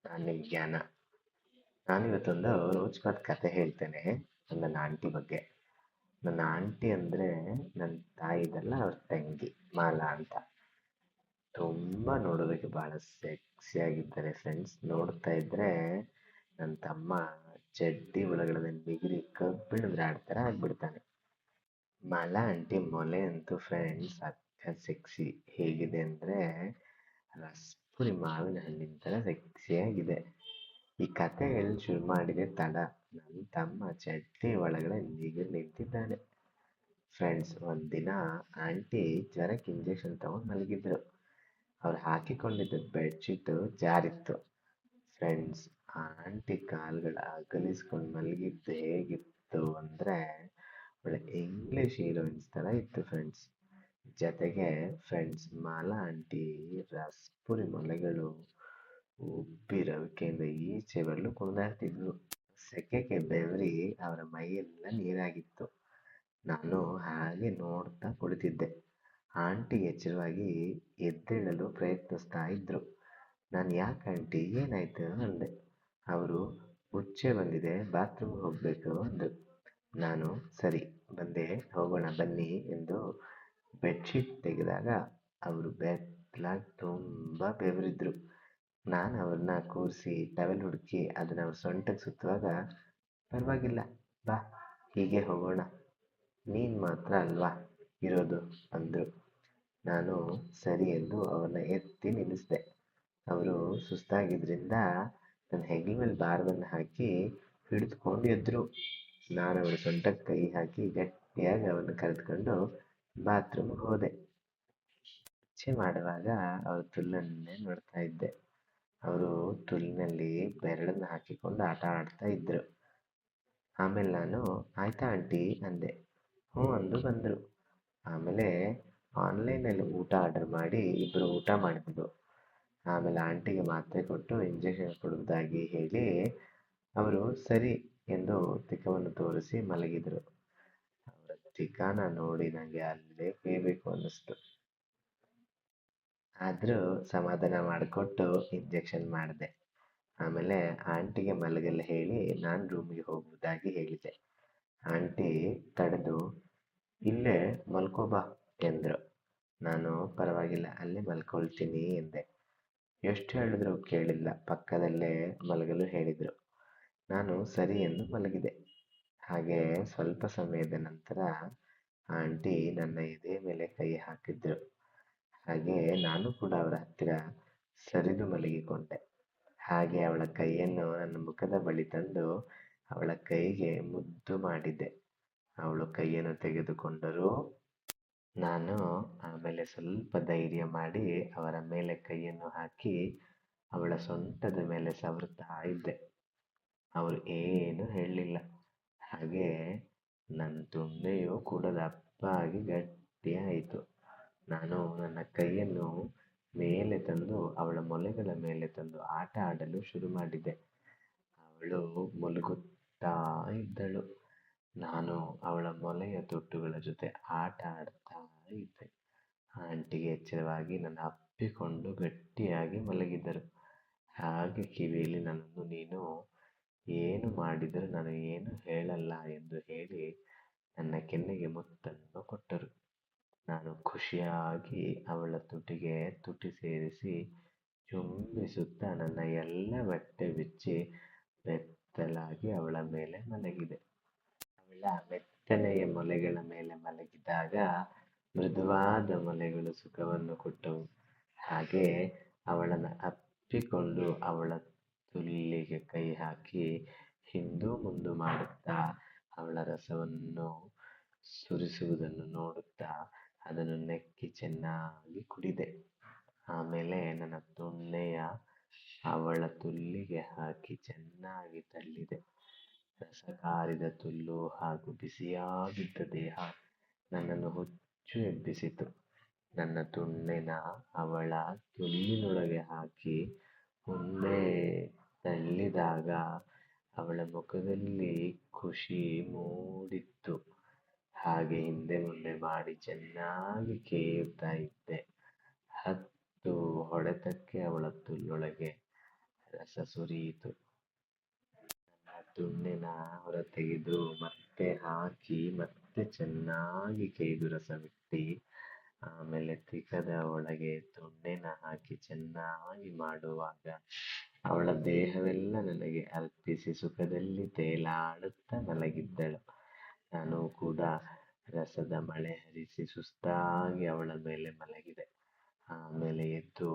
ನಾನು ನಿಮ್ಮ ಜ್ಞಾನ. ನಾನಿವತ್ತೊಂದು ರೋಚಕವಾದ ಕತೆ ಹೇಳ್ತೇನೆ ನನ್ನ ಆಂಟಿ ಬಗ್ಗೆ. ನನ್ನ ಆಂಟಿ ಅಂದರೆ ನನ್ನ ತಾಯಿದಲ್ಲ, ಅವ್ರ ತಂಗಿ ಮಾಲಾ ಅಂತ. ತುಂಬ ನೋಡೋದಕ್ಕೆ ಭಾಳ ಸೆಕ್ಸಿ ಆಗಿದ್ದಾರೆ ಫ್ರೆಂಡ್ಸ್. ನೋಡ್ತಾ ಇದ್ರೆ ನನ್ನ ತಮ್ಮ ಚಡ್ಡಿ ಒಳಗಡೆ ಬಿಗಿರಿ ಕಬ್ಬಿಣದ ರಾಡ್ ಥರ ಆಗ್ಬಿಡ್ತಾನೆ. ಮಾಲಾ ಆಂಟಿ ಮೊಲೆ ಅಂತೂ ಫ್ರೆಂಡ್ಸ್ ಸಖತ್ ಸೆಕ್ಸಿ. ಹೇಗಿದೆ ಅಂದರೆ ರಸ್ಪುರಿ ಮಾವಿನ ಹಣ್ಣಿನ ಥರ ಸೆಕ್ಸಿಯಾಗಿದೆ. ಈ ಕತೆ ಹೇಳಿ ಶುರು ಮಾಡಿದೆ ತಡ. ನನ್ನ ತಮ್ಮ ಚಡ್ಡಿ ಒಳಗಡೆ ನಿಗಿರು ನಿಂತಿದ್ದಾನೆ. ಫ್ರೆಂಡ್ಸ್, ಒಂದಿನ ಆಂಟಿ ಜ್ವರಕ್ಕೆ ಇಂಜೆಕ್ಷನ್ ತಗೊಂಡು ಮಲಗಿದ್ರು. ಅವ್ರು ಹಾಕಿಕೊಂಡಿದ್ದ ಬೆಡ್ಶೀಟು ಜಾರಿತ್ತು. ಫ್ರೆಂಡ್ಸ್, ಆಂಟಿ ಕಾಲ್ಗಳು ಅಗಲಿಸ್ಕೊಂಡು ಮಲಗಿದ್ದು ಹೇಗಿತ್ತು ಅಂದರೆ ಒಳ್ಳೆ ಇಂಗ್ಲಿಷ್ ಹೀರೋಯಿನ್ಸ್ ಥರ ಇತ್ತು ಫ್ರೆಂಡ್ಸ್. ಜೊತೆಗೆ ಫ್ರೆಂಡ್ಸ್, ಮಾಲಾ ಆಂಟಿ ರಸ್ಪುರಿ ಮೊಲೆಗಳು ಉಬ್ಬಿ ರವಿಕೆಯಿಂದ ಈಚೆ ಬರಲು ಕುಣಿದಾಡ್ತಿದ್ವು. ಸೆಕೆಗೆ ಬೆವರಿ ಅವರ ಮೈಯೆಲ್ಲ ನೀರಾಗಿತ್ತು. ನಾನು ಹಾಗೆ ನೋಡ್ತಾ ಕುಳಿತಿದ್ದೆ. ಆಂಟಿ ಎಚ್ಚರವಾಗಿ ಎದ್ದೇಳಲು ಪ್ರಯತ್ನಿಸ್ತಾ ಇದ್ರು. ನಾನು ಯಾಕೆ ಆಂಟಿ, ಏನಾಯ್ತು ಅಂದೆ. ಅವರು ಉಚ್ಚೆ ಬಂದಿದೆ, ಬಾತ್ರೂಮ್ಗೆ ಹೋಗಬೇಕು ಅಂದರು. ನಾನು ಸರಿ ಬಂದೆ, ಹೋಗೋಣ ಬನ್ನಿ ಎಂದು ಬೆಡ್ಶೀಟ್ ತೆಗೆದಾಗ ಅವರು ಬೆತ್ತಲಾಗಿ ತುಂಬ ಬೆವರಿದ್ರು. ನಾನು ಅವ್ರನ್ನ ಕೂರಿಸಿ ಟವೆಲ್ ಹುಡುಕಿ ಅದನ್ನು ಅವ್ರ ಸೊಂಟಕ್ಕೆ ಸುತ್ತುವಾಗ, ಪರವಾಗಿಲ್ಲ ಬಾ ಹೀಗೆ ಹೋಗೋಣ, ನೀನು ಮಾತ್ರ ಅಲ್ವಾ ಇರೋದು ಅಂದರು. ನಾನು ಸರಿ ಎಂದು ಅವ್ರನ್ನ ಎತ್ತಿ ನಿಲ್ಲಿಸಿದೆ. ಅವರು ಸುಸ್ತಾಗಿದ್ದರಿಂದ ನನ್ನ ಹೆಗಲ ಮೇಲೆ ಭಾರವನ್ನು ಹಾಕಿ ಹಿಡಿದುಕೊಂಡು ಎದ್ರು. ನಾನು ಅವರ ಸೊಂಟಕ್ಕೆ ಕೈ ಹಾಕಿ ಗಟ್ಟಿಯಾಗಿ ಅವರನ್ನು ಕರೆದುಕೊಂಡು ಬಾತ್ರೂಮ್ಗೆ ಹೋದೆ. ಇಚ್ಛೆ ಮಾಡುವಾಗ ಅವ್ರ ತುಲ್ಲನ್ನೇ ನೋಡ್ತಾ ಇದ್ದೆ. ಅವರು ತುಲ್ಲಿನಲ್ಲಿ ಬೆರಳನ್ನು ಹಾಕಿಕೊಂಡು ಆಟ ಆಡ್ತಾ ಇದ್ರು. ಆಮೇಲೆ ನಾನು ಆಯ್ತಾ ಆಂಟಿ ಅಂದೆ. ಹ್ಞೂ ಅಂದು ಬಂದರು. ಆಮೇಲೆ ಆನ್ಲೈನಲ್ಲಿ ಊಟ ಆರ್ಡರ್ ಮಾಡಿ ಇಬ್ಬರು ಊಟ ಮಾಡಿದ್ವು. ಆಮೇಲೆ ಆಂಟಿಗೆ ಮಾತ್ರೆ ಕೊಟ್ಟು ಇಂಜೆಕ್ಷನ್ ಕೊಡುವುದಾಗಿ ಹೇಳಿ ಅವರು ಸರಿ ಎಂದು ತಿಕ್ಕವನ್ನು ತೋರಿಸಿ ಮಲಗಿದರು. ಅವರ ತಿಕ್ಕಾನ ನೋಡಿ ನನಗೆ ಅಲ್ಲೇ ಬೇಯಬೇಕು ಅನ್ನಿಸ್ತು. ಆದರೂ ಸಮಾಧಾನ ಮಾಡಿಕೊಟ್ಟು ಇಂಜೆಕ್ಷನ್ ಮಾಡಿದೆ. ಆಮೇಲೆ ಆಂಟಿಗೆ ಮಲಗಲು ಹೇಳಿ ನಾನು ರೂಮಿಗೆ ಹೋಗುವುದಾಗಿ ಹೇಳಿದೆ. ಆಂಟಿ ತಡೆದು ಇಲ್ಲೇ ಮಲ್ಕೋಬಾ ಎಂದರು. ನಾನು ಪರವಾಗಿಲ್ಲ, ಅಲ್ಲೇ ಮಲ್ಕೊಳ್ತೀನಿ ಎಂದೆ. ಎಷ್ಟು ಹೇಳಿದ್ರು ಕೇಳಿಲ್ಲ, ಪಕ್ಕದಲ್ಲೇ ಮಲಗಲು ಹೇಳಿದರು. ನಾನು ಸರಿ ಎಂದು ಮಲಗಿದೆ. ಹಾಗೆ ಸ್ವಲ್ಪ ಸಮಯದ ನಂತರ ಆಂಟಿ ನನ್ನ ಎದೆ ಮೇಲೆ ಕೈ ಹಾಕಿದ್ರು. ಹಾಗೆ ನಾನು ಕೂಡ ಅವರ ಹತ್ತಿರ ಸರಿದು ಮಲಗಿಕೊಂಡೆ. ಹಾಗೆ ಅವಳ ಕೈಯನ್ನು ನನ್ನ ಮುಖದ ಬಳಿ ತಂದು ಅವಳ ಕೈಗೆ ಮುದ್ದು ಮಾಡಿದ್ದೆ. ಅವಳು ಕೈಯನ್ನು ತೆಗೆದುಕೊಂಡರೂ ನಾನು ಆಮೇಲೆ ಸ್ವಲ್ಪ ಧೈರ್ಯ ಮಾಡಿ ಅವರ ಮೇಲೆ ಕೈಯನ್ನು ಹಾಕಿ ಅವಳ ಸೊಂಟದ ಮೇಲೆ ಸವರ್ತಾ ಇದ್ದೆ. ಅವರು ಏನು ಹೇಳಲಿಲ್ಲ. ಹಾಗೆ ನನ್ನ ತುಂಡೆಯು ಕೂಡ ದಪ್ಪಾಗಿ ಗಟ್ಟಿಯಾಯಿತು. ನಾನು ನನ್ನ ಕೈಯನ್ನು ಮೇಲೆ ತಂದು ಅವಳ ಮೊಲೆಗಳ ಮೇಲೆ ತಂದು ಆಟ ಆಡಲು ಶುರು ಮಾಡಿದ್ದೆ. ಅವಳು ಮಲಗುತ್ತಾ ಇದ್ದಳು. ನಾನು ಅವಳ ಮೊಲೆಯ ತೊಟ್ಟುಗಳ ಜೊತೆ ಆಟ ಆಡ್ತಾ ಇದ್ದೆ. ಆಂಟಿಗೆ ಎಚ್ಚರವಾಗಿ ನನ್ನ ಅಪ್ಪಿಕೊಂಡು ಗಟ್ಟಿಯಾಗಿ ಮಲಗಿದ್ದರು. ಹಾಗೆ ಕಿವಿಯಲ್ಲಿ ನನ್ನನ್ನು ನೀನು ಏನು ಮಾಡಿದರೂ ನಾನು ಏನು ಹೇಳಲ್ಲ ಎಂದು ಹೇಳಿ ನನ್ನ ಕೆನ್ನೆಗೆ ಮುತ್ತನ್ನು ಕೊಟ್ಟರು. ನಾನು ಖುಷಿಯಾಗಿ ಅವಳ ತುಟಿಗೆ ತುಟಿ ಸೇರಿಸಿ ಚುಂಬಿಸುತ್ತಾ ನನ್ನ ಎಲ್ಲ ಬಟ್ಟೆ ಬಿಚ್ಚಿ ಬೆತ್ತಲಾಗಿ ಅವಳ ಮೇಲೆ ಮಲಗಿದೆ. ಅವಳ ಮೆತ್ತನೆಯ ಮೊಲೆಗಳ ಮೇಲೆ ಮಲಗಿದಾಗ ಮೃದುವಾದ ಮೊಲೆಗಳು ಸುಖವನ್ನು ಕೊಟ್ಟವು. ಹಾಗೆ ಅವಳನ್ನು ಅಪ್ಪಿಕೊಂಡು ಅವಳ ತುಲ್ಲಿಗೆ ಕೈ ಹಾಕಿ ಹಿಂದು ಮುಂದು ಮಾಡುತ್ತಾ ಅವಳ ರಸವನ್ನು ಸುರಿಸುವುದನ್ನು ನೋಡುತ್ತಾ ಅದನ್ನು ನೆಕ್ಕಿ ಚೆನ್ನಾಗಿ ಕುಡಿದೆ. ಆಮೇಲೆ ನನ್ನ ತುಣ್ಣೆಯ ಅವಳ ತುಲ್ಲಿಗೆ ಹಾಕಿ ಚೆನ್ನಾಗಿ ತಳ್ಳಿದೆ. ರಸ ಕಾರಿದ ತುಲ್ಲು ಹಾಗೂ ಬಿಸಿಯಾಗಿದ್ದ ದೇಹ ನನ್ನನ್ನು ಹುಚ್ಚು ಎಬ್ಬಿಸಿತು. ನನ್ನ ತುಣ್ಣೆನ ಅವಳ ತುಲ್ಲಿನೊಳಗೆ ಹಾಕಿ ಮುಂದೆ ತಳ್ಳಿದಾಗ ಅವಳ ಮುಖದಲ್ಲಿ ಖುಷಿ ಮೂಡಿತ್ತು. ಹಾಗೆ ಹಿಂದೆ ಮುಂದೆ ಮಾಡಿ ಚೆನ್ನಾಗಿ ಕೇಳ್ತಾ ಇದ್ದೆ. ಹತ್ತು ಹೊಡೆತಕ್ಕೆ ಅವಳ ತುಲ್ಲೊಳಗೆ ರಸ ಸುರಿಯಿತು. ನನ್ನ ತುಂಡಿನ ಹೊರ ತೆಗೆದು ಮತ್ತೆ ಹಾಕಿ ಮತ್ತೆ ಚೆನ್ನಾಗಿ ಕೇದು ರಸ ಬಿಟ್ಟು ಆಮೇಲೆ ತಿಕ್ಕದ ಒಳಗೆ ತುಂಡಿನ ಹಾಕಿ ಚೆನ್ನಾಗಿ ಮಾಡುವಾಗ ಅವಳ ದೇಹವೆಲ್ಲ ನನಗೆ ಅರ್ಪಿಸಿ ಸುಖದಲ್ಲಿ ತೇಲಾಡುತ್ತಾ ಮಲಗಿದ್ದಳು. ನಾನು ಕೂಡ ರಸದ ಮಳೆ ಹರಿಸಿ ಸುಸ್ತಾಗಿ ಅವಳ ಮೇಲೆ ಮಲಗಿದೆ. ಆಮೇಲೆ ಎದ್ದು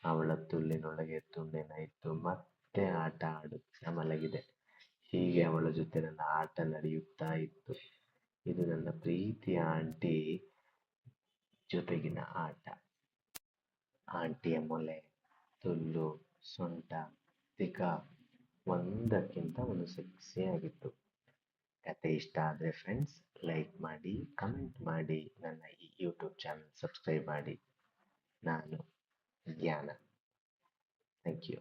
ಅವಳ ತುಳ್ಳಿನೊಳಗೆ ತುಂಡಿನ ಇಟ್ಟು ಮತ್ತೆ ಆಟ ಆಡುತ್ತಾ ಮಲಗಿದೆ. ಹೀಗೆ ಅವಳ ಜೊತೆ ನನ್ನ ಆಟ ನಡೆಯುತ್ತಾ ಇತ್ತು. ಇದು ನನ್ನ ಪ್ರೀತಿಯ ಆಂಟಿ ಜೊತೆಗಿನ ಆಟ. ಆಂಟಿಯ ಮೊಲೆ, ತುಲ್ಲು, ಸೊಂಟ, ತಿಕ ಒಂದಕ್ಕಿಂತ ಒಂದು ಸೆಕ್ಸಿ ಆಗಿತ್ತು. ಕತೆ ಇಷ್ಟ ಆದರೆ ಫ್ರೆಂಡ್ಸ್ ಲೈಕ್ ಮಾಡಿ, ಕಮೆಂಟ್ ಮಾಡಿ, ನನ್ನ ಈ ಯೂಟ್ಯೂಬ್ ಚಾನಲ್ ಸಬ್ಸ್ಕ್ರೈಬ್ ಮಾಡಿ. ನಾನು ಜ್ಞಾನ. Thank you.